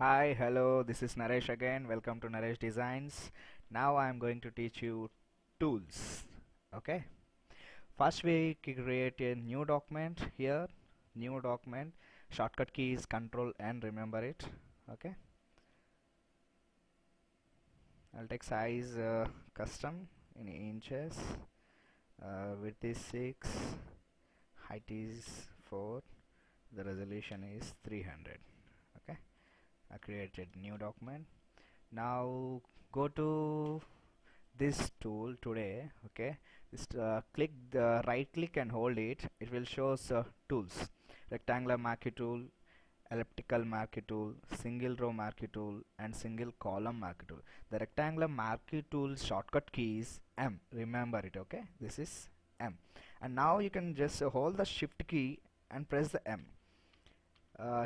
Hi, hello, this is Naresh again. Welcome to Naresh Designs. Now I am going to teach you tools. Okay. First we create a new document here. New document. Shortcut key is Control N. Remember it. Okay. I'll take size custom in inches. Width is 6. Height is 4. The resolution is 300. Okay. I created new document. Now go to this tool today. Okay, just click the right click and hold it. It will show us tools: rectangular marquee tool, elliptical marquee tool, single row marquee tool, and single column marquee tool. The rectangular marquee tool shortcut key is M. Remember it. Okay, this is M. And now you can just hold the shift key and press the M.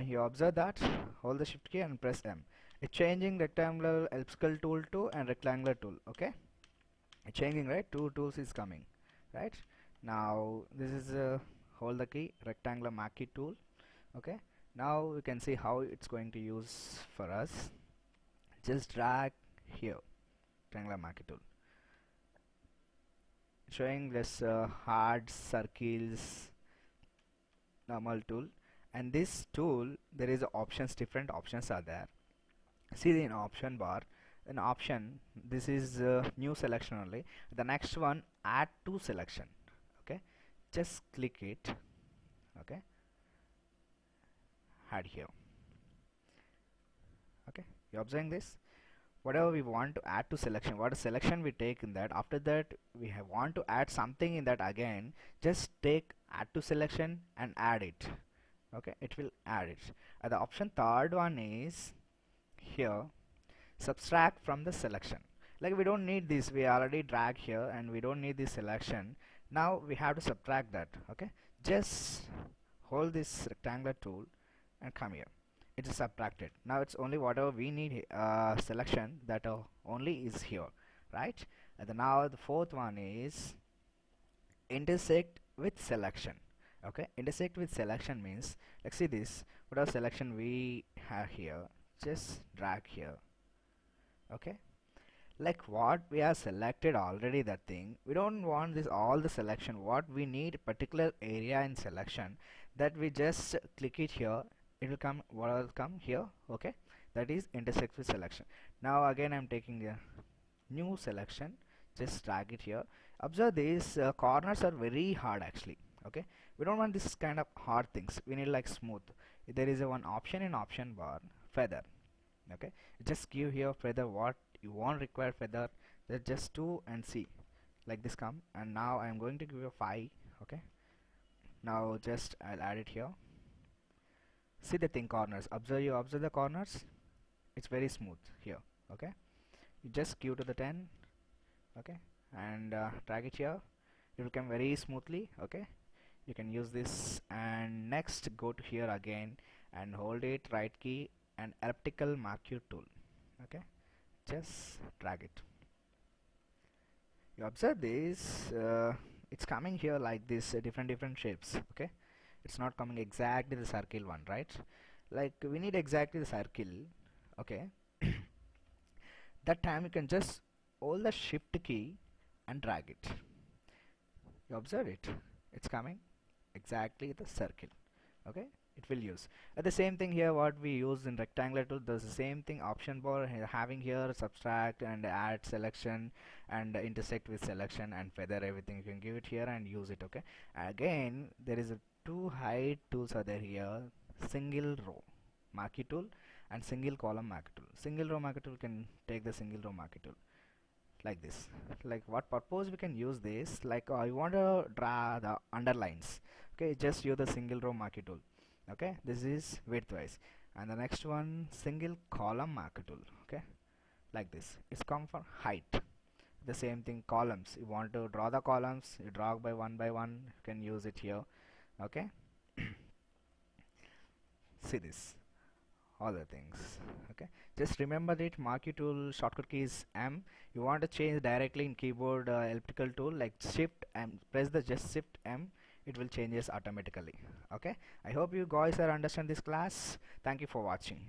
You observe that, hold the shift key and press M. It's changing rectangular elliptical tool to and rectangular tool. Okay, it's changing, right? Two tools is coming, right? Now this is hold the key, rectangular marquee tool. Okay, now we can see how it's going to use for us. Just drag here, rectangular marquee tool, showing this hard circles normal tool. And this tool, there is options, different options are there. See in option bar, in option, this is new selection only. The next one, add to selection. Okay, just click it. Okay, add here. Okay, you observing this? Whatever we want to add to selection, what selection we take in that, after that we want to add something in that again, just take add to selection and add it. Okay, it will add it. The option third one is here, subtract from the selection. Like we don't need this, we already drag here and we don't need this selection. Now we have to subtract that. Okay, just hold this rectangular tool and come here. It is subtracted. Now it's only whatever we need selection, that only is here, right? And now the fourth one is intersect with selection. Okay, intersect with selection means, like see this, whatever selection we have here, just drag here. Okay, like what we have selected already, that thing, we don't want this all the selection. What we need, particular area in selection, that we just click it here, it will come, what will come here. Okay, that is intersect with selection. Now again I'm taking a new selection, just drag it here. Observe these corners are very hard actually. Okay, we don't want this kind of hard things, we need like smooth. There is a one option in option bar, feather. Okay, just give here feather, what you want require feather, just 2 and see, like this come. And now I'm going to give you 5. Okay, now just I'll add it here. See the thing, corners, observe the corners, it's very smooth here. Okay, you just give to the 10. Okay, and drag it here, it will come very smoothly. Okay, you can use this. And next go to here again and hold it, right key and elliptical marquee tool. Okay, just drag it. You observe this, it's coming here like this, different shapes. Okay, it's not coming exactly the circle one, right? Like we need exactly the circle. Okay, that time you can just hold the shift key and drag it. You observe it, it's coming exactly the circle. Okay, it will use the same thing here what we use in rectangular tool. There's the same thing, option bar having here subtract and add selection and intersect with selection and feather, everything you can give it here and use it. Okay, again there is a two height tools are there here, single row marquee tool and single column marquee tool. Single row marquee tool can take the single row marquee tool like this. Like what purpose we can use this, like I want to draw the underlines. Okay, just use the single row marquee tool. Okay, this is widthwise. And the next one, single column marquee tool. Okay, like this, it's come for height. The same thing, columns, you want to draw the columns, you draw by one, you can use it here. Okay, see this, all the things. Okay, just remember that marquee tool shortcut key is M. You want to change directly in keyboard elliptical tool, like shift and press the just shift M, it will changes automatically. Okay, I hope you guys are understand this class. Thank you for watching.